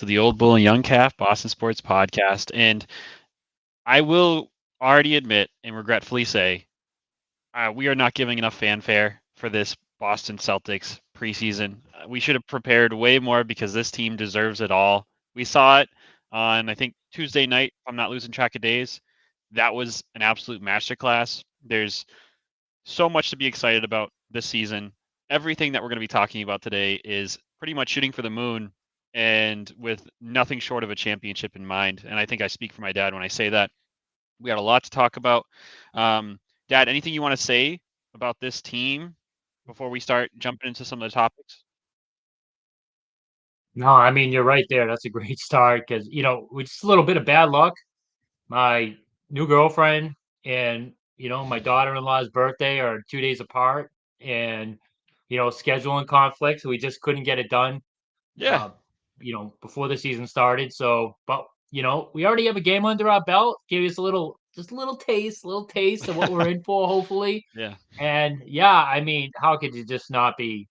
to the Old Bull and Young Calf Boston Sports Podcast. And I will already admit and regretfully say we are not giving enough fanfare for this Boston Celtics preseason. We should have prepared way more because this team deserves it all. We saw it on, I think, Tuesday night, if I'm not losing track of days. That was an absolute masterclass. There's so much to be excited about this season. Everything that we're going to be talking about today is pretty much shooting for the moon and with nothing short of a championship in mind. And I think I speak for my dad when I say that. We got a lot to talk about. Dad, anything you want to say about this team before we start jumping into some of the topics? No, I mean, you're right there. That's a great start because, with just a little bit of bad luck, my new girlfriend and, my daughter-in-law's birthday are 2 days apart and, scheduling conflicts. We just couldn't get it done, Yeah, before the season started. So, but, we already have a game under our belt. Give us just a little taste of what we're in for, hopefully. yeah, And yeah, I mean, how could you just not be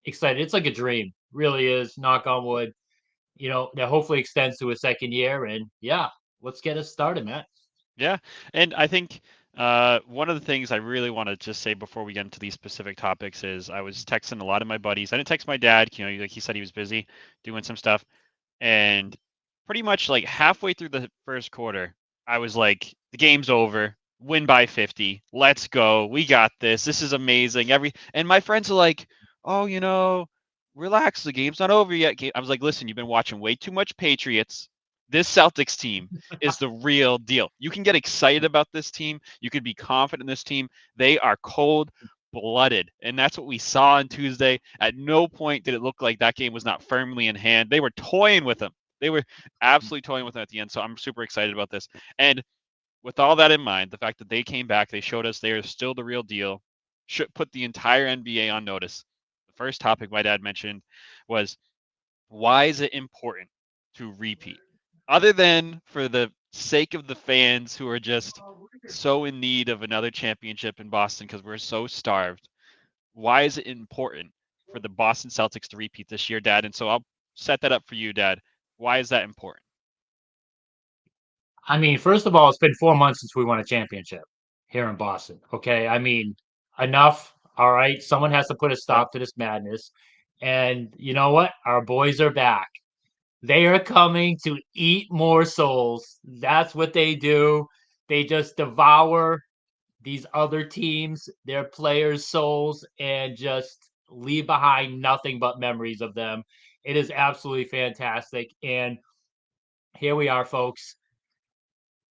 excited? It's like a dream, really is. Knock on wood, that hopefully extends to a second year. And yeah, let's get us started, Matt. yeah. And I think one of the things I really want to just say before we get into these specific topics is I was texting a lot of my buddies. I didn't text my dad. Like he said, he was busy doing some stuff. And pretty much like halfway through the first quarter, I was like, the game's over. Win by 50. Let's go. We got this. This is amazing. And my friends are like, "Oh, relax. The game's not over yet." I was like, "Listen, you've been watching way too much Patriots. This Celtics team is the real deal. You can get excited about this team. You can be confident in this team. They are cold blooded. And that's what we saw on Tuesday. At no point did it look like that game was not firmly in hand. They were toying with them. They were absolutely toying with them at the end. So I'm super excited about this. And with all that in mind, the fact that they came back, they showed us they are still the real deal, should put the entire NBA on notice. The first topic my dad mentioned was why is it important to repeat? Other than for the sake of the fans who are just so in need of another championship in Boston because we're so starved, why is it important for the Boston Celtics to repeat this year, Dad? And so I'll set that up for you, Dad. Why is that important? I mean, first of all, it's been 4 months since we won a championship here in Boston. Okay. I mean, enough. All right. Someone has to put a Yep. stop to this madness. And you know what? Our boys are back. They are coming to eat more souls. That's what they do. They just devour these other teams, their players' souls, and just leave behind nothing but memories of them. It is absolutely fantastic. And here we are, folks.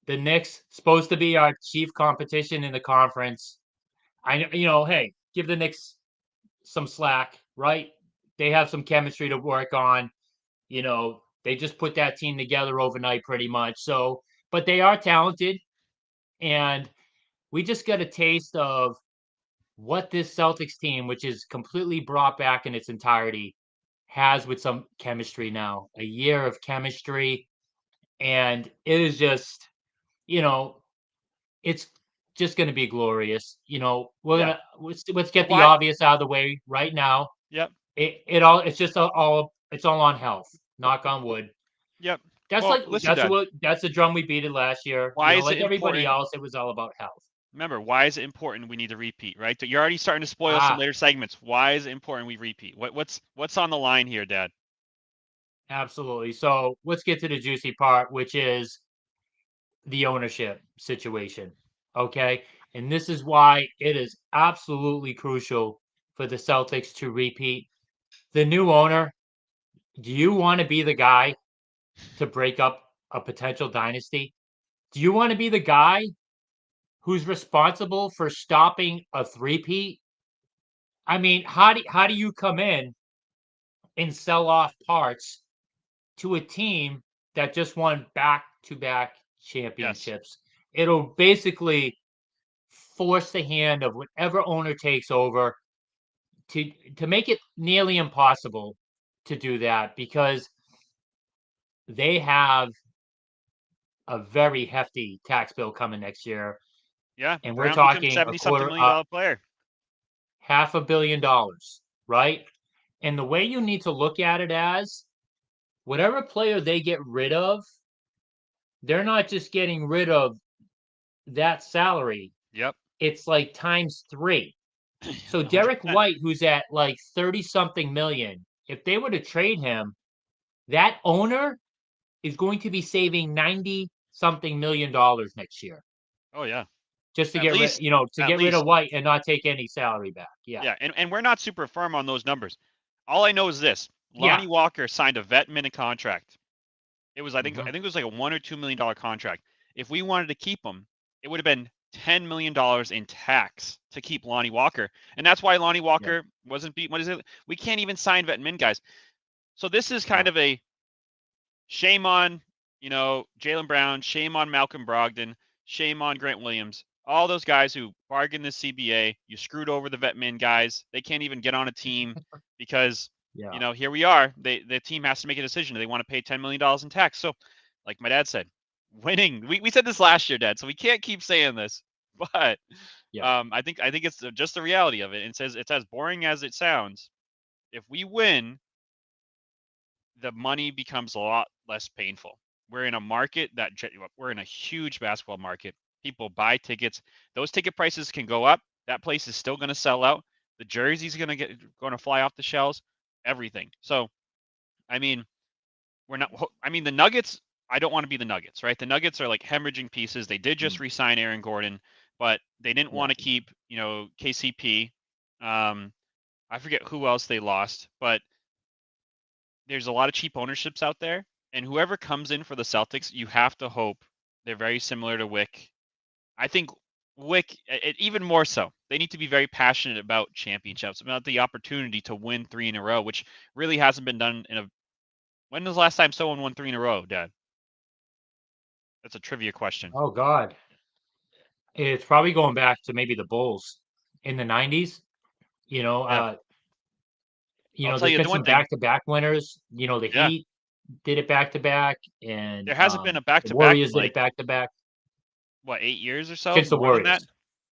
The Knicks supposed to be our chief competition in the conference. Hey, give the Knicks some slack, right? They have some chemistry to work on. They just put that team together overnight pretty much. So, but they are talented, and we just got a taste of what this Celtics team, which is completely brought back in its entirety, has with some chemistry now. A year of chemistry, and it is just, you know, it's just going to be glorious. We're Yeah. gonna let's So get the why? obvious out of the way right now. Yep. It's just all it's all on health. Knock on wood. Yep. Well, listen, Dad. That's the drum we beat it last year. Why is it Like everybody important? else, it was all about health. Remember, why is it important we need to repeat, right? So you're already starting to spoil some Ah, later segments. Why is it important we repeat? What's on the line here, Dad? absolutely. So let's get to the juicy part, which is the ownership situation. Okay. And this is why it is absolutely crucial for the Celtics to repeat. The new owner, do you want to be the guy to break up a potential dynasty? Do you want to be the guy who's responsible for stopping a three-peat? I mean, how do you come in and sell off parts to a team that just won back-to-back Yes. championships? It'll basically force the hand of whatever owner takes over to make it nearly impossible to do that because they have a very hefty tax bill coming next year, Yeah. and we're Brown became talking a 70 something quarter million dollar player. $500 million, right? And the way you need to look at it as whatever player they get rid of, they're not just getting rid of that salary. Yep. It's like times three. So Derek 100%. White, who's at like 30 something million, if they were to trade him, that owner is going to be saving 90 something $1 million next year Oh yeah. just to At get rid, least to at get rid of least. White and not take any salary back. Yeah. Yeah, and we're not super firm on those numbers. All I know is this. Yeah. Lonnie Walker signed a vet minute contract. It was I Hmm. think it was like a $1 or $2 million contract. If we wanted to keep him, it would have been $10 million in tax to keep Lonnie Walker. And that's why Lonnie Yeah. Walker wasn't beat. What is it? We can't even sign vet min guys. So this is kind No. of a shame on, Jaylen Brown, shame on Malcolm Brogdon, shame on Grant Williams, all those guys who bargained this CBA. You screwed over the vet min guys. They can't even get on a team because, Yeah. here we are. The team has to make a decision. Do they want to pay $10 million in tax? So, like my dad said, winning. We said this last year, Dad. So we can't keep saying this, but Yeah. I think it's just the reality of it. It says it's as boring as it sounds. If we win, the money becomes a lot less painful. We're in a market that we're in a huge basketball market. People buy tickets. Those ticket prices can go up. That place is still going to sell out. The jerseys going to fly off the shelves. Everything. So, I mean, we're not. I mean, the Nuggets. I don't want to be the Nuggets, right? The Nuggets are like hemorrhaging pieces. They did just Mm. re-sign Aaron Gordon, but they didn't Yeah. want to keep, KCP. Um, I forget who else they lost, but there's a lot of cheap ownerships out there, and whoever comes in for the Celtics, you have to hope they're very similar to Wick. I think Wick, even more so, they need to be very passionate about championships, about the opportunity to win three in a row, which really hasn't been done in a. When was the last time someone won three in a row, Dad? That's a trivia question. Oh God. It's probably going back to maybe the Bulls in the 90s. You know, Yeah, uh, I'll tell there's you been the one some thing. back-to-back winners. The Yeah, Heat did it back-to-back, and there hasn't been a the back-to-back in Warriors did it like back-to-back what 8 years or so, since the more than that. Warriors.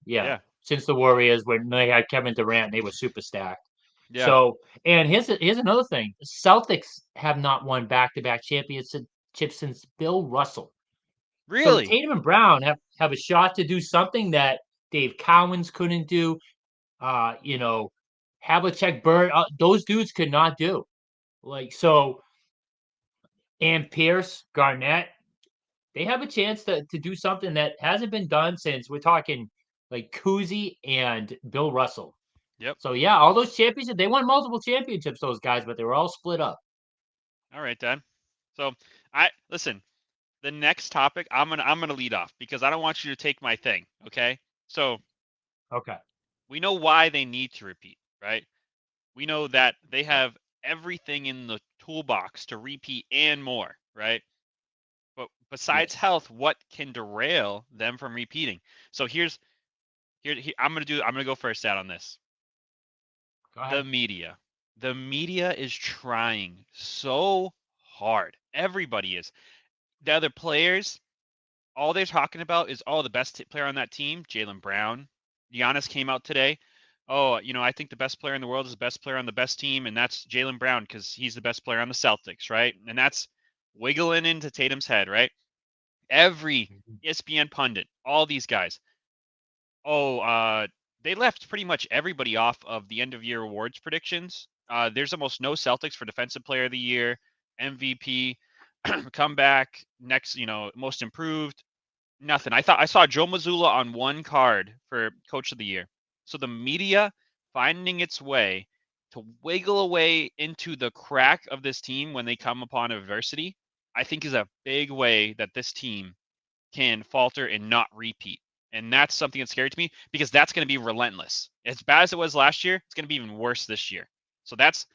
Yeah, Yeah, since the Warriors when they had Kevin Durant, they were super stacked. yeah, So, and here's another thing: Celtics have not won back-to-back championships since Bill Russell. So really. Tatum and Brown have a shot to do something that Dave Cowens couldn't do. Uh, you know, Havlicek, Bird, those dudes could not do. Like so, and Pierce, Garnett, they have a chance to do something that hasn't been done since we're talking like Cousy and Bill Russell. Yep. So yeah, all those championships, they won multiple championships, those guys, but they were all split up. All right, Dad. So I listen. The next topic, I'm gonna lead off because I don't want you to take my thing. Okay. So Okay. we know why they need to repeat, right? We know that they have everything in the toolbox to repeat and more, right? But besides Yes. health, what can derail them from repeating? So here I'm gonna go first out on this. Go The ahead. media. The media is trying so hard. Everybody is. The other players, all they're talking about is, oh, the best player on that team, Jaylen Brown. Giannis came out today. Oh, I think the best player in the world is the best player on the best team, and that's Jaylen Brown because he's the best player on the Celtics, right? And that's wiggling into Tatum's head, right? Every Mhm. ESPN pundit, all these guys. Oh, they left pretty much everybody off of the end of year awards predictions. There's almost no Celtics for Defensive Player of the Year, MVP, comeback, next, most improved. Nothing. I saw Joe Mazzulla on one card for Coach of the Year. So the media finding its way to wiggle away into the crack of this team when they come upon adversity, I think is a big way that this team can falter and not repeat. And that's something that's scary to me because that's going to be relentless. As bad as it was last year, it's going to be even worse this year. So that's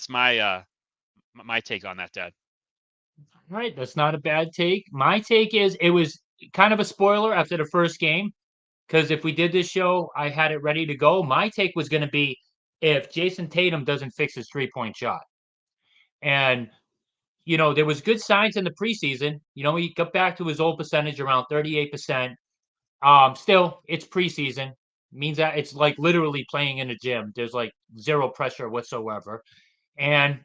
my take on that, Dad. All right, that's not a bad take. My take is it was kind of a spoiler after the first game because if we did this show, I had it ready to go. My take was going to be if Jason Tatum doesn't fix his 3-point shot. And there was good signs in the preseason. He got back to his old percentage around 38%. Still, it's preseason. Means that it's like literally playing in a gym. There's like zero pressure whatsoever. And,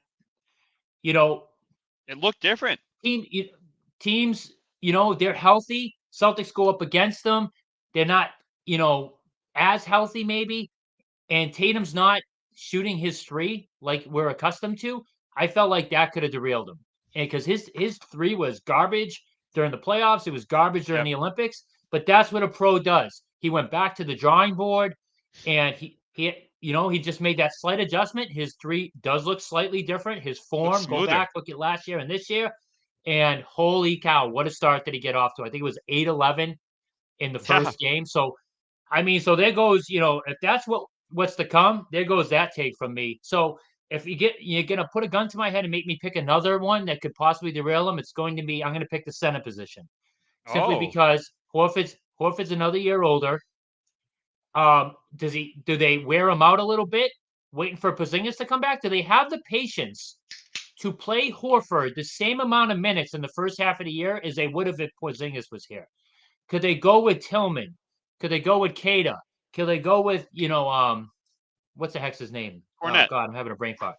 you know, It looked different. team teams, they're healthy. Celtics go up against them. They're not, you know, as healthy maybe, and Tatum's not shooting his three like we're accustomed to. I felt like that could have derailed him, and because his three was garbage during the playoffs, it was garbage during Yep. the Olympics. But that's what a pro does. He went back to the drawing board, and he just made that slight adjustment. His three does look slightly different. His Looks form, go smoother. back, look at last year and this year, and holy cow, what a start did he get off to? I think it was 8-11 in the Yeah. first game. So I mean, so there goes, if that's what's to come, there goes that take from me. So if you're gonna put a gun to my head and make me pick another one that could possibly derail him, it's going to be I'm gonna pick the center position simply Oh, because Horford's another year older. Do they wear him out a little bit, waiting for Porzingis to come back? Do they have the patience to play Horford the same amount of minutes in the first half of the year as they would have if Porzingis was here? Could they go with Tillman? Could they go with Kada? Could they go with what's the heck's his name? Oh Cornette. God, I'm having a brain fart.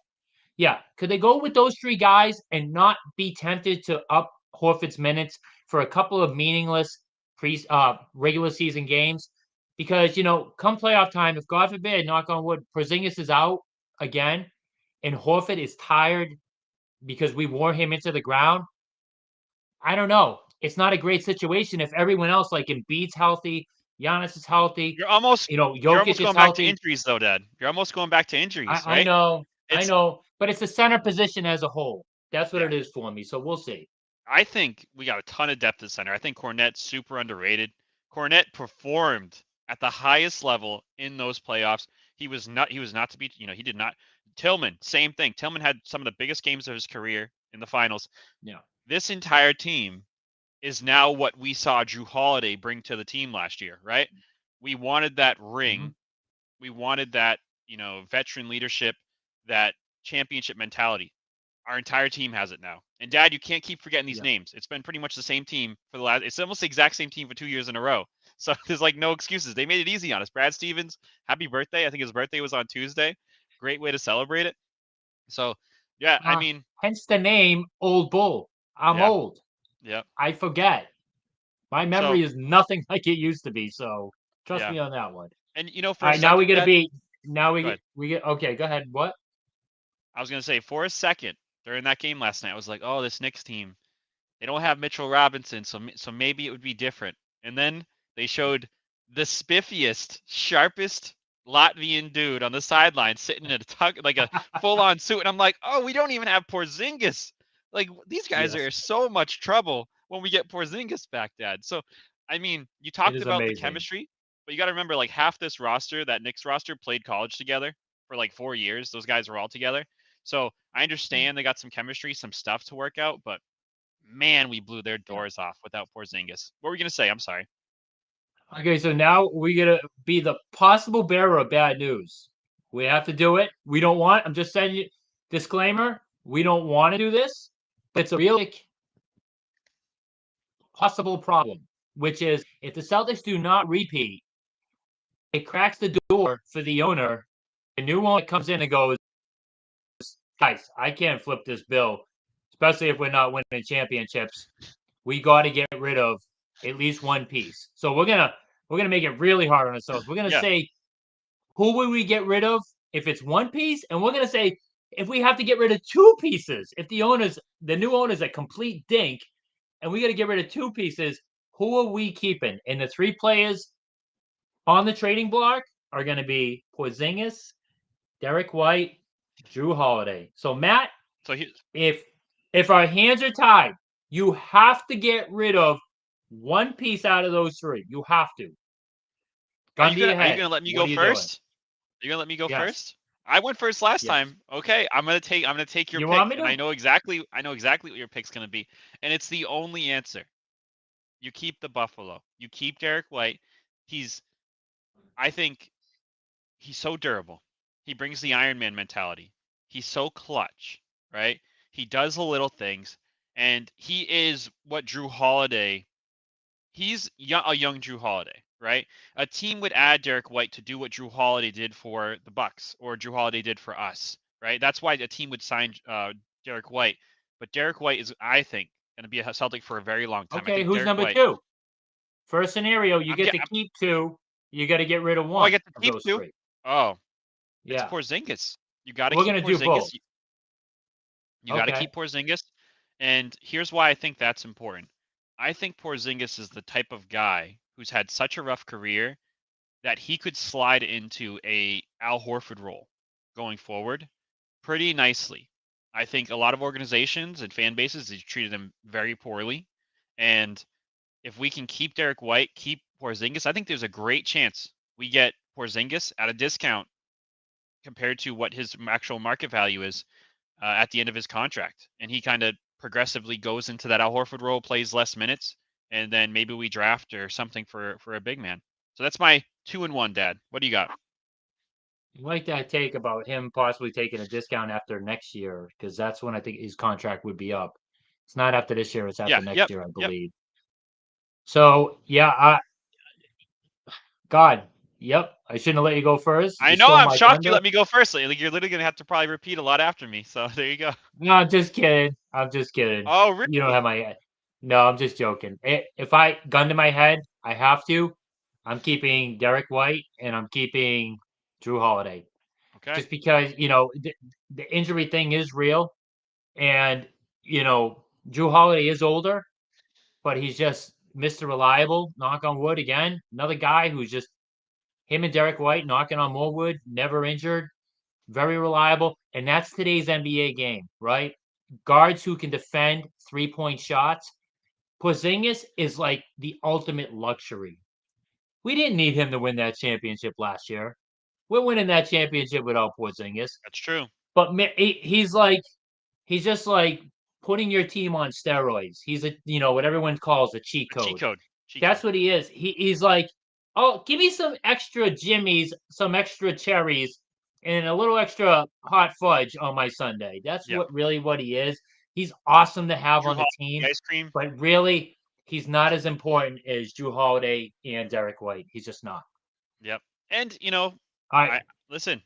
Yeah, could they go with those three guys and not be tempted to up Horford's minutes for a couple of meaningless regular season games? Because come playoff time, if God forbid, knock on wood, Porzingis is out again, and Horford is tired because we wore him into the ground. I don't know. It's not a great situation if everyone else, like Embiid's healthy, Giannis is healthy, You're almost you're Jokic almost is going back to healthy. injuries though, Dad. You're almost going back to injuries, I right? know, I It's know, but it's the center position as a whole. That's what yeah. it is for me. So we'll see. I think we got a ton of depth at center. I think Cornette's super underrated. Cornette performed at the highest level in those playoffs. He was not to be, he did not. Tillman, same thing. Tillman had some of the biggest games of his career in the finals. Yeah. This entire team is now what we saw Drew Holiday bring to the team last year, right? We wanted that Hmm. ring. We wanted that, veteran leadership, that championship mentality. Our entire team has it now. And Dad, you can't keep forgetting these Yeah. names. It's been pretty much the same team for the last. It's almost the exact same team for 2 years in a row. So there's like no excuses. They made it easy on us. Brad Stevens, happy birthday! I think his birthday was on Tuesday. Great way to celebrate it. So yeah, I Uh, mean, Hence the name Old Bull. I'm yeah, old. yeah. I forget. My So memory is nothing like it used to be. So trust yeah, me on that one. and All for a right, now we second, get to Dad, be. Now go ahead. we get. Okay, go ahead. What? I was gonna say for a second during that game last night, I was like, oh, this Knicks team, they don't have Mitchell Robinson, so maybe it would be different. And then they showed the spiffiest, sharpest Latvian dude on the sideline sitting in a like a full-on suit, and I'm like, oh, we don't even have Porzingis. Like these guys are Yes, in so much trouble when we get Porzingis back, Dad. So, I mean, you it talked is about the amazing. chemistry, but you got to remember, like half this roster, that Knicks roster, played college together for like 4 years. Those guys were all together. So I understand they got some chemistry, some stuff to work out, but man, we blew their Yeah. doors off without Porzingis. What were you gonna say? I'm sorry. Okay, so now we gotta be the possible bearer of bad news. We have to do it. We don't want. I'm just saying you disclaimer. We don't want to do this, but it's a real possible problem, which is if the Celtics do not repeat, it cracks the door for the owner. A new owner comes in and goes, guys, I can't flip this bill, especially if we're not winning championships. We got to get rid of at least one piece. So we're gonna make it really hard on ourselves. We're gonna Yeah, say who would we get rid of if it's one piece, and we're gonna say if we have to get rid of two pieces, if the new owner's a complete dink, and we got to get rid of two pieces, who are we keeping? And the three players on the trading block are going to be Porzingis, Derek White, Drew Holiday. So Matt, so he, if our hands are tied, you have to get rid of one piece out of those three. You have to. Gun to your are you head. gonna let me What go are you doing? first? Are you gonna let me go Yes. first? I went first last Yes. time. Okay, I'm gonna take your You want pick, me and I to? know exactly what your pick's gonna be, and it's the only answer. You keep the Buffalo. You keep Derek White. He's I think he's so durable. He brings the Iron Man mentality. He's so clutch, right? He does the little things, and he is what Drew Holiday he's a young Drew Holiday, right? A team would add Derek White to do what Drew Holiday did for the Bucks or Drew Holiday did for us, right? That's why a team would sign Derek White. but Derek White is, I think, going to be a Celtic for a very long time. I Okay, think who's Derek number White. two? First scenario, you I'm, get get, to I'm keep two. You got to get rid of Oh, I one get to of keep those two. three. Oh, it's Yeah, Porzingis. You got to we're keep gonna do Porzingis. both. You got to Okay. keep Porzingis. And here's why I think that's important. I think Porzingis is the type of guy who's had such a rough career that he could slide into a Al Horford role going forward pretty nicely. I think a lot of organizations and fan bases have treated him very poorly. And if we can keep Derek White, keep Porzingis, I think there's a great chance we get Porzingis at a discount compared to what his actual market value is at the end of his contract. And he kind of progressively goes into that Al Horford role, plays less minutes, and then maybe we draft or something for a big man. So that's my 2-1, Dad. What do you got? I like that take about him possibly taking a discount after next year because that's when I think his contract would be up. It's not after this year; it's Yeah, after next yep, year, I yep. believe. So yeah, God, yep. I shouldn't have let you go first. I You know. stole I'm my shocked you thunder. let me go first. Like you're literally gonna have to probably repeat a lot after me. So there you go. No, I'm just kidding. I'm just kidding. Oh, You don't have really? my. No, I'm just joking. If I gun to my head, I have to. I'm keeping Derek White and I'm keeping Drew Holiday, Okay. just because the injury thing is real, and Drew Holiday is older, but he's just Mr. Reliable. Knock on wood again. Another guy who's just him and Derek White knocking on more wood, never injured, very reliable, and that's today's NBA game, right? Guards who can defend 3-point shots. Porzingis is like the ultimate luxury. We didn't need him to win that championship last year. We're winning that championship without Porzingis. That's true. But he's just like putting your team on steroids. He's a what everyone calls a cheat A cheat code. code. Cheat That's code. what he is. He's like, oh, give me some extra jimmies, some extra cherries, and a little extra hot fudge on my Sunday. That's Yep. what he is. He's awesome to have Drew on the Holiday team, ice cream. but really, he's not as important as Drew Holiday and Derek White. He's just not. Yep. And All right. I listen.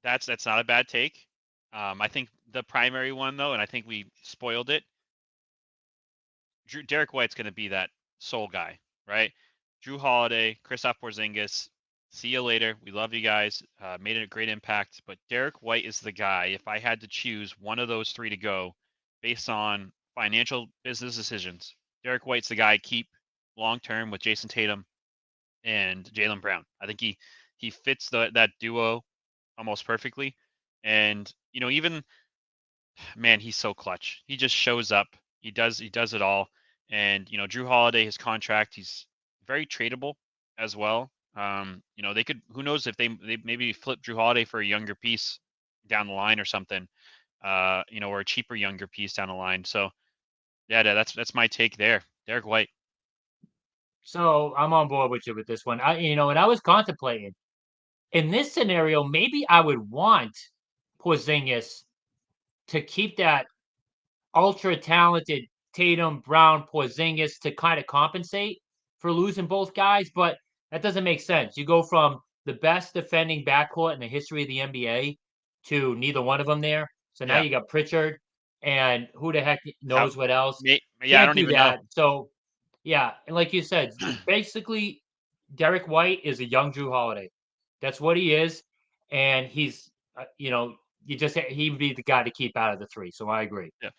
That's not a bad take. I think the primary one though, and I think we spoiled it. Derek White's going to be that sole guy, right? Drew Holiday, Kristaps Porzingis. See you later. We love you guys. Made a great impact, but Derek White is the guy. If I had to choose one of those three to go, based on financial business decisions, Derek White's the guy I keep long term with Jason Tatum and Jaylen Brown. I think he fits that duo almost perfectly. And even man, he's so clutch. He just shows up. He does it all. And Drew Holiday, his contract, he's very tradable as well. They could, who knows if they maybe flip Drew Holiday for a younger piece down the line or something. Or a cheaper younger piece down the line. So yeah, that's my take there. Derek White. So I'm on board with you with this one. And I was contemplating in this scenario, maybe I would want Porzingis to keep that ultra talented Tatum, Brown, Porzingis to kind of compensate for losing both guys, but that doesn't make sense. You go from the best defending backcourt in the history of the NBA to neither one of them there. So now Yeah. you got Pritchard and who the heck How, knows what else. yeah, I Can't don't do even know. that. So yeah, and like you said, basically Derek White is a young Drew Holiday. That's what he is, and he's he'd be the guy to keep out of the three. So I agree. Yeah.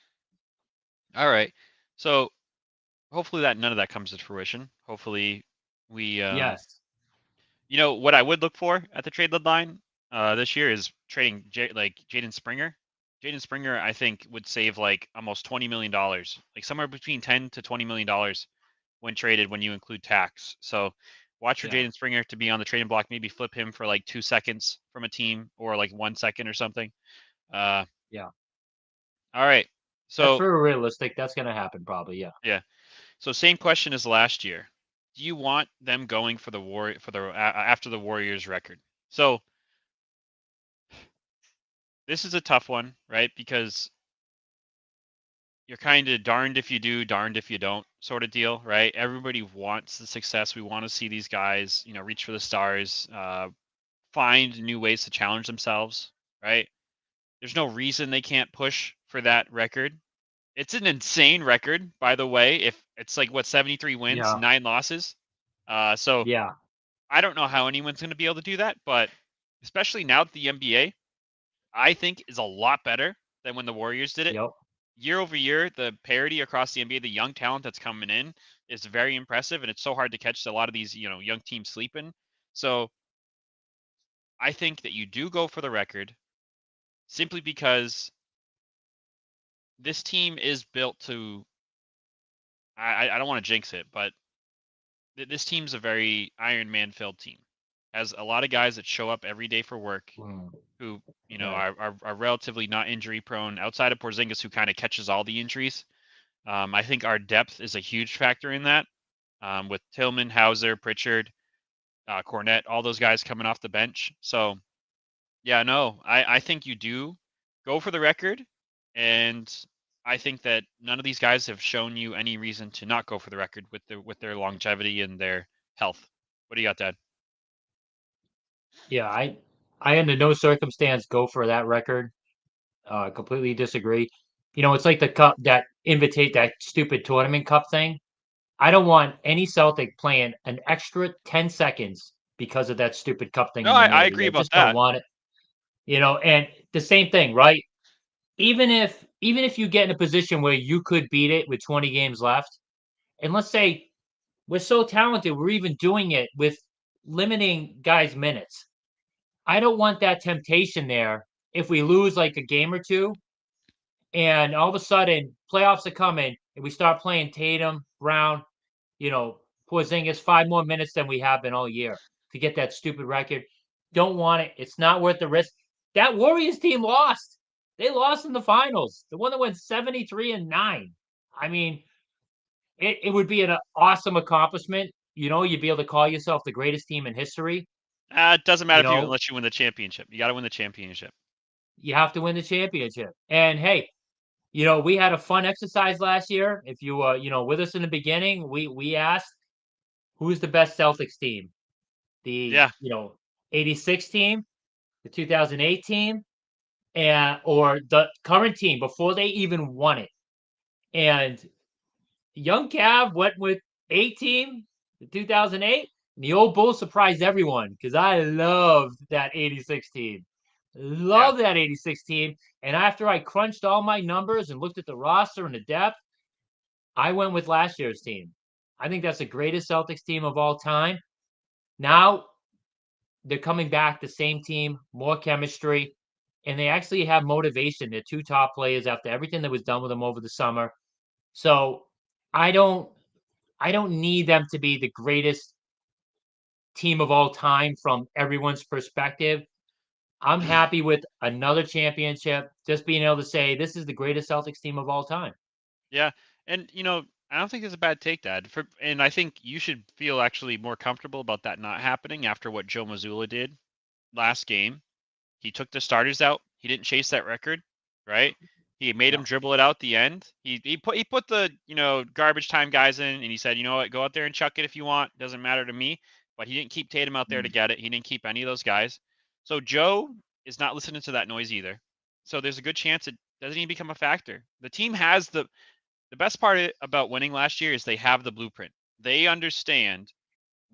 All right. So hopefully that none of that comes to fruition. Hopefully we Yes. what I would look for at the trade deadline this year is trading like Jaden Springer. Jaden Springer, I think, would save like almost $20 million, like somewhere between $10 to $20 million when traded when you include tax. So watch for Yeah. Jaden Springer to be on the trading block. Maybe flip him for like 2 seconds from a team or like 1 second or something. Uh, Yeah. all right. That's So very realistic. That's gonna happen probably, yeah. yeah. So same question as last year. Do you want them going for the war for the after the Warriors record? So this is a tough one, right? Because you're kind of darned if you do, darned if you don't sort of deal, right? Everybody wants the success. We want to see these guys, reach for the stars, find new ways to challenge themselves, right? There's no reason they can't push for that record. It's an insane record, by the way. If it's like what 73 wins, Yeah, 9 losses. So yeah, I don't know how anyone's going to be able to do that, but especially now that the NBA, I think is a lot better than when the Warriors did it. yep. Year over year, the parity across the NBA, the young talent that's coming in is very impressive, and it's so hard to catch a lot of these, young teams sleeping. So I think that you do go for the record simply because this team is built to. I don't want to jinx it, but this team's a very Iron Man filled team. Has a lot of guys that show up every day for work, Mm, who right. are relatively not injury prone. Outside of Porzingis, who kind of catches all the injuries. I think our depth is a huge factor in that. With Tillman, Hauser, Pritchard, Cornette, all those guys coming off the bench. So yeah, no, I think you do go for the record, and I think that none of these guys have shown you any reason to not go for the record with their longevity and their health. What do you got, Dad? Yeah, I under no circumstance go for that record. Completely disagree. It's like the cup that stupid tournament cup thing. I don't want any Celtic playing an extra 10 seconds because of that stupid cup thing No, in the I middle of the agree year. about Just don't that. want it. And the same thing, right? Even if you get in a position where you could beat it with 20 games left, and let's say we're so talented, we're even doing it with limiting guys' minutes. I don't want that temptation there if we lose like a game or two and all of a sudden playoffs are coming and we start playing Tatum, Brown, you know, Porzingis 5 more minutes than we have been all year to get that stupid record. Don't want it. It's not worth the risk. That Warriors team lost. They lost in the finals. The one that went 73-9. I mean, it would be an awesome accomplishment. You'd be able to call yourself the greatest team in history. It doesn't matter You if you know, unless you win the championship. You got to win the championship. you have to win the championship. And hey, we had a fun exercise last year. If you with us in the beginning, we asked who's the best Celtics team? The, Yeah, 86 team, the 2008 team, and or the current team before they even won it. And young Cav went with A team, the 2008. And the old Bulls surprised everyone because I loved that 86 team. yeah, Love that 86 team. And after I crunched all my numbers and looked at the roster and the depth, I went with last year's team. I think that's the greatest Celtics team of all time. Now they're coming back, the same team, more chemistry, and they actually have motivation. They're two top players after everything that was done with them over the summer. So I don't I don't need them to be the greatest team of all time from everyone's perspective. I'm happy with another championship, just being able to say this is the greatest Celtics team of all time. yeah. And I don't think it's a bad take, Dad. And I think you should feel actually more comfortable about that not happening after what Joe Mazzulla did last game. He took the starters out. He didn't chase that record, right? He made him Yeah. dribble it out the end. He put the garbage time guys in, and he said, you know what, go out there and chuck it if you want. Doesn't matter to me. But he didn't keep Tatum out there to Mm. get it. He didn't keep any of those guys. So Joe is not listening to that noise either. So there's a good chance it doesn't even become a factor. The team has the best part about winning last year is they have the blueprint. They understand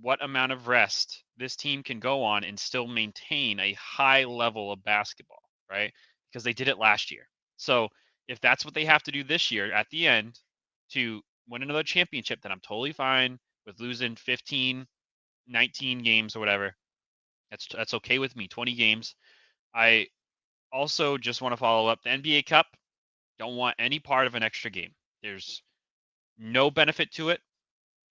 what amount of rest this team can go on and still maintain a high level of basketball, right? Because they did it last year. So if that's what they have to do this year at the end to win another championship, then I'm totally fine with losing 15, 19 games or whatever. That's okay with me. 20 games. I also just want to follow up the NBA Cup. Don't want any part of an extra game. There's no benefit to it.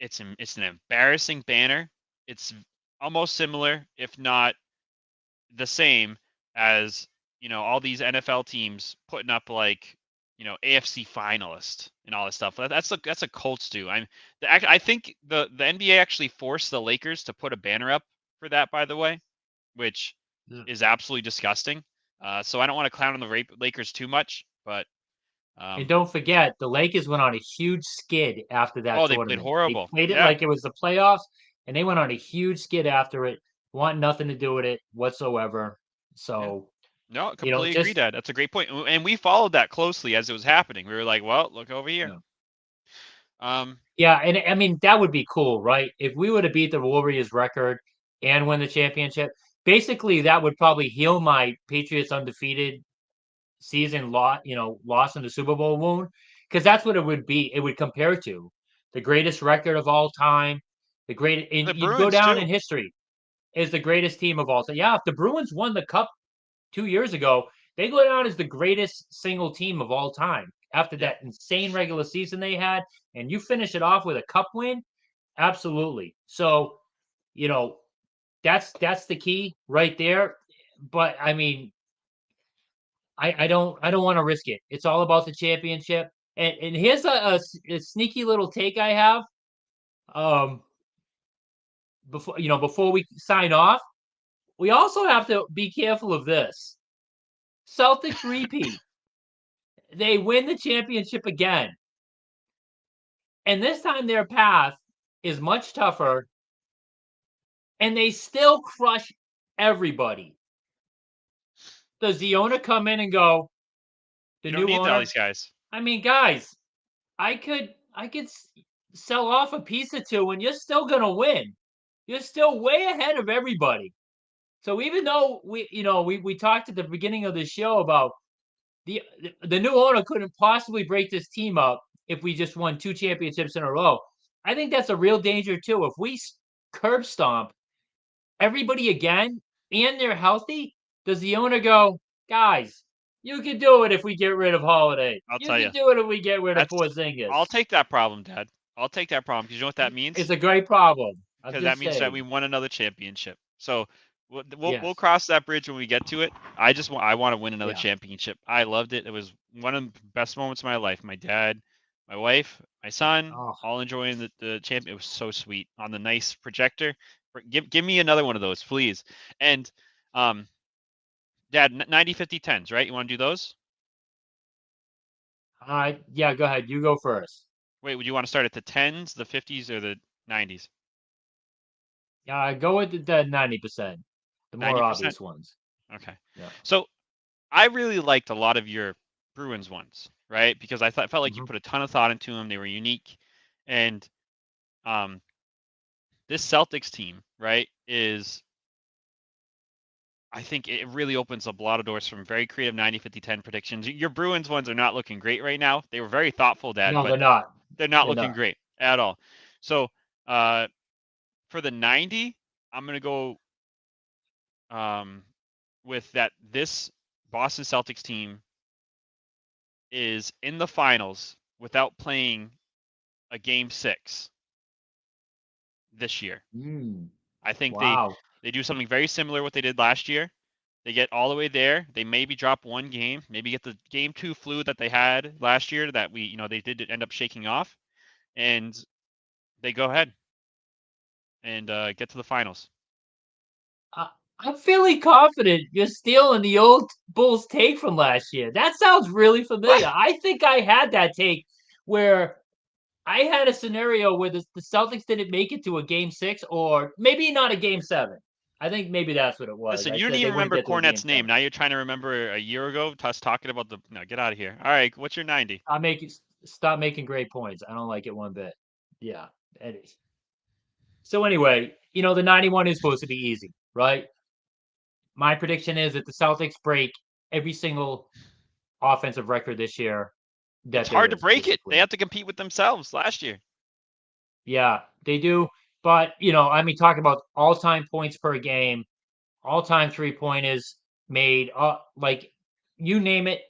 It's an embarrassing banner. It's almost similar, if not the same, as all these NFL teams putting up like AFC finalist and all this stuff. That's a Colts do. I think the NBA actually forced the Lakers to put a banner up for that, by the way, which Yeah. is absolutely disgusting. So I don't want to clown on the Lakers too much, but And um, don't forget, the Lakers went on a huge skid after that oh, they played tournament. They horrible. played it Yeah, like it was the playoffs, and they went on a huge skid after it, want nothing to do with it whatsoever. yeah. So No, You know, completely agree, just Dad. That's a great point, and we followed that closely as it was happening. We were like, "Well, look over here." yeah. Um, Yeah, and I mean that would be cool, right? If we would have beat the Warriors record and win the championship, basically that would probably heal my Patriots undefeated season loss in the Super Bowl wound, because that's what it would be. It would compare to the greatest record of all time, the great, and the you'd go Bruins down too. in history as the greatest team of all time. Yeah, if the Bruins won the cup 2 years ago, they go down as the greatest single team of all time after Yep. that insane regular season they had, and you finish it off with a cup win. Absolutely. So, you know, that's the key right there. But I mean, I don't want to risk it. It's all about the championship. And here's a sneaky little take I have. Um, before we sign off, we also have to be careful of this. Celtics repeat. They win the championship again, and this time their path is much tougher, and they still crush everybody. Does the owner come in and go, the You don't new need all these owner? guys. I mean, guys, I could sell off a piece or two, and you're still gonna win. You're still way ahead of everybody. So even though we talked at the beginning of the show about the new owner couldn't possibly break this team up if we just won two championships in a row. I think that's a real danger too. If we curb stomp everybody again and they're healthy, does the owner go, guys? You can do it if we get rid of Holiday. I'll You tell can you. do it if we get rid of That's. I'll Porzingis. take that problem, Dad. I'll take that problem because you know what that It's means? a great problem. I'm Because that just means that we saying. won another championship. So we'll Yes. cross that bridge when we get to it. I want to win another Yeah. championship. I loved it. It was one of the best moments of my life. My dad, my wife, my son, Oh, all enjoying the champ. It was so sweet on the nice projector. Give me another one of those, please. And um, Dad, 90, 50, 10s, right? You want to do those? yeah. Go ahead. You go first. Wait, would you want to start at the 10s, the 50s, or the 90s? Go with the 90%, the more 90%? obvious ones. Okay. Yeah. So I really liked a lot of your Bruins ones, right? Because felt like you Hmm. put a ton of thought into them. They were unique, and um, this Celtics team, right, is I think it really opens up a lot of doors from very creative 90, 50, 10 predictions. Your Bruins ones are not looking great right now. They were very thoughtful, Dad, No, but they're not. they're not They're looking not. great at all. So uh, for the 90, I'm gonna go um, with that. This Boston Celtics team is in the finals without playing a game six this year. Mm, I think wow. they do something very similar what they did last year. They get all the way there. They maybe drop one game, maybe get the game two flu that they had last year that they did end up shaking off, and they go ahead and get to the finals. I, I'm feeling confident you're stealing the old Bulls take from last year. That sounds really What? familiar. I think I had that take where I had a scenario where the Celtics didn't make it to a game six, or maybe not a game seven. I think maybe that's what it was. Listen, I you didn't said they even wouldn't remember get to a game Cornette's name. seven. Now you're trying to remember a year ago us talking about the. No, get out of here. All right, what's your 90? I make it stop making great points. I don't like it one bit. Yeah, it is. So anyway, the 91 is supposed to be easy, right? My prediction is that the Celtics break every single offensive record this year It's that there hard to is, break it. They basically. have to compete with themselves last year. Yeah, they do. But, I mean, talk about all-time points per game, all-time three-pointers made, like, you name it,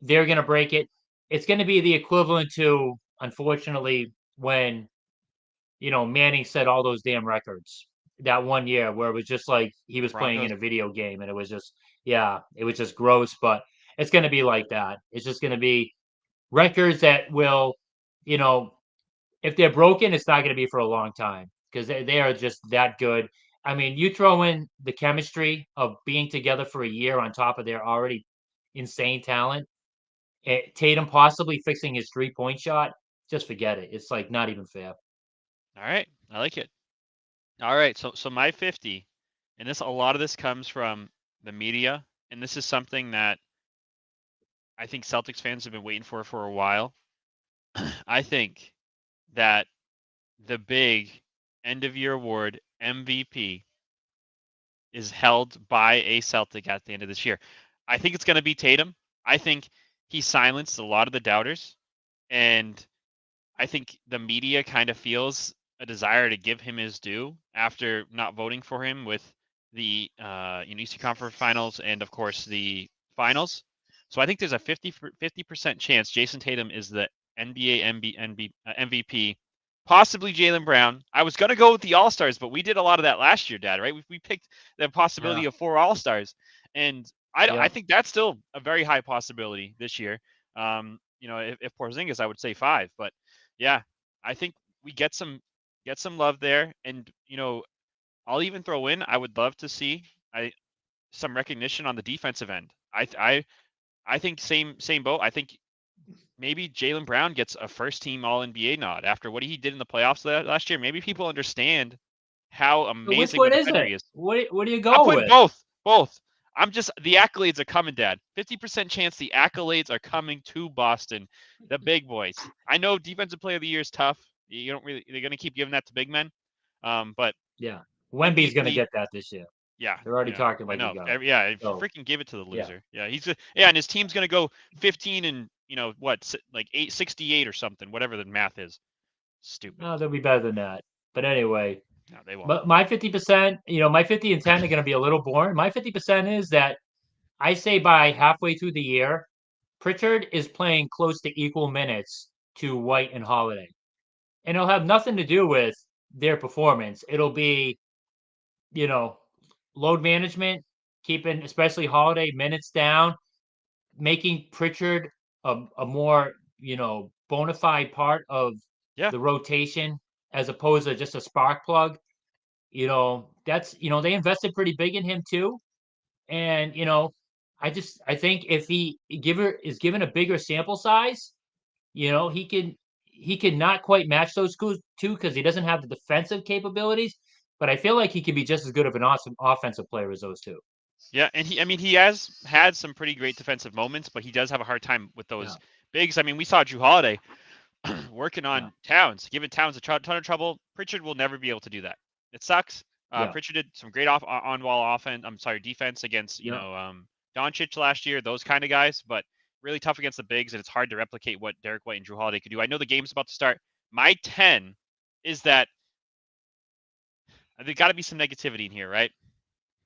they're going to break it. It's going to be the equivalent to, unfortunately, when Manning set all those damn records that one year where it was just like he The was playing in Broncos. a video game, and it was just, yeah, it was just gross. But it's going to be like that. It's just going to be records that will, you know, if they're broken, it's not going to be for a long time because they are just that good. I mean, you throw in the chemistry of being together for a year on top of their already insane talent. Tatum possibly fixing his 3-point shot, just forget it. It's like not even fair. All right, I like it. All right, so my 50, and a lot of this comes from the media. and this is something that I think Celtics fans have been waiting for a while. I think that the big end of year award MVP is held by a Celtic at the end of this year. I think it's going to be Tatum. I think he silenced a lot of the doubters, and I think the media kind of feels a desire to give him his due after not voting for him with the Eastern Conference Finals and of course the finals. So I think there's a 50% chance Jason Tatum is the NBA MVP, possibly Jaylen Brown. I was gonna go with the All Stars, but we did a lot of that last year, Dad. Right? We picked the Yeah. possibility of 4 All Stars, and I Yep. think that's still a very high possibility this year. If Porzingis, I would say 5, but yeah, I think we get some love there, and I'll even throw in. I would love to see I some recognition on the defensive end. I think same boat. I think maybe Jaylen Brown gets a first team All NBA nod after what he did in the playoffs last year. Maybe people understand how So which amazing of a one is defender it? he is. What do you I'm go putting with? both. I'm just the accolades are coming, Dad. 50% chance the accolades are coming to Boston, the big boys. I know defensive player of the year is tough. You don't really they're gonna keep giving that to big men. But Yeah. Wemby's going to MVP, get that this year. yeah, They're already yeah, talking I like he know. got it. Yeah, So freaking give it to the yeah. loser. Yeah, and his team's gonna go 15 and what, like 868 or something, whatever the math is. Stupid. No, they'll be better than that. But anyway, No, they won't. but my 50%, my 50 and 10 are going to be a little boring. My 50% is that I say by halfway through the year, Pritchard is playing close to equal minutes to White and Holiday. And it'll have nothing to do with their performance. It'll be, you know, load management, keeping especially Holiday minutes down, making Pritchard a more, bona fide part of Yeah, the rotation as opposed to just a spark plug. They invested pretty big in him too. And, I think if is given a bigger sample size, he can not quite match those two because he doesn't have the defensive capabilities. But I feel like he could be just as good of an awesome offensive player as those two. yeah, and he has had some pretty great defensive moments, but he does have a hard time with Yeah, those bigs. I mean, we saw Drew Holiday working yeah, on Towns, giving Towns a ton of trouble. Pritchard will never be able to do that. It sucks. yeah, Pritchard did some great on wall offense. I'm sorry, defense against yeah. Doncic last year. Those kind of guys, but really tough against the bigs, and it's hard to replicate what Derek White and Drew Holiday could do. I know the game's about to start. My 10 is that there's got to be some negativity in here, right?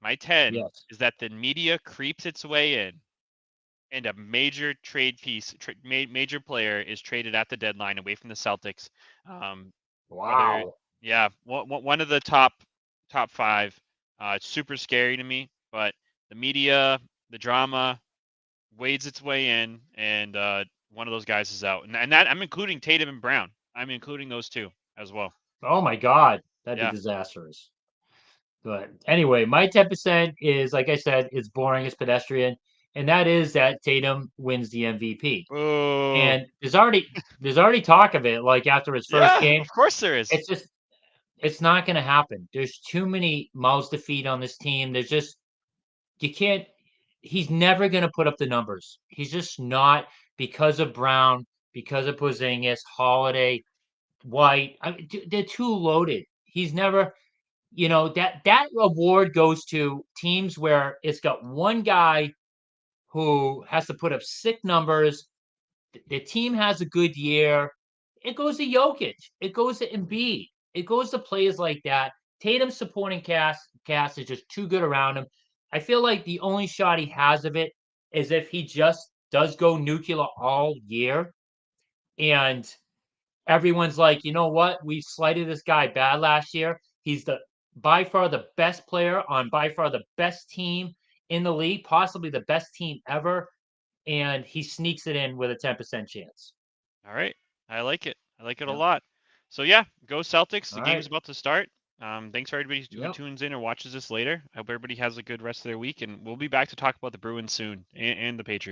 My 10 Yes. is that the media creeps its way in and a major trade piece, major player is traded at the deadline away from the Celtics. Um, whether, Wow. yeah, one of the top 5. It's super scary to me, but the media, the drama wades its way in, and one of those guys is out, and that I'm including Tatum and Brown. I'm including those two as well. Oh my God, that'd be Yeah. disastrous. But anyway, my 10% is like I said, it's boring, it's pedestrian, and that is that Tatum wins the MVP. Oh, And there's already talk of it, like after his first yeah. game. Of course there is. It's just it's not going to happen. There's too many mouths to feed on this team. There's just you can't. He's never going to put up the numbers. He's just not because of Brown, because of Porzingis, Holiday, White. They're too loaded. He's never. That award goes to teams where it's got one guy who has to put up sick numbers. The team has a good year. It goes to Jokic. It goes to Embiid. It goes to players like that. Tatum's supporting cast is just too good around him. I feel like the only shot he has of it is if he just does go nuclear all year, and everyone's like, you know what? We slighted this guy bad last year. He's the by far the best player on by far the best team in the league, possibly the best team ever, and he sneaks it in with a 10% chance. All right. I like it. I like it a Yeah. lot. So yeah, go Celtics. The All game is right. about to start. Thanks for everybody who Yep. tunes in or watches this later. I hope everybody has a good rest of their week, and we'll be back to talk about the Bruins soon and the Patriots.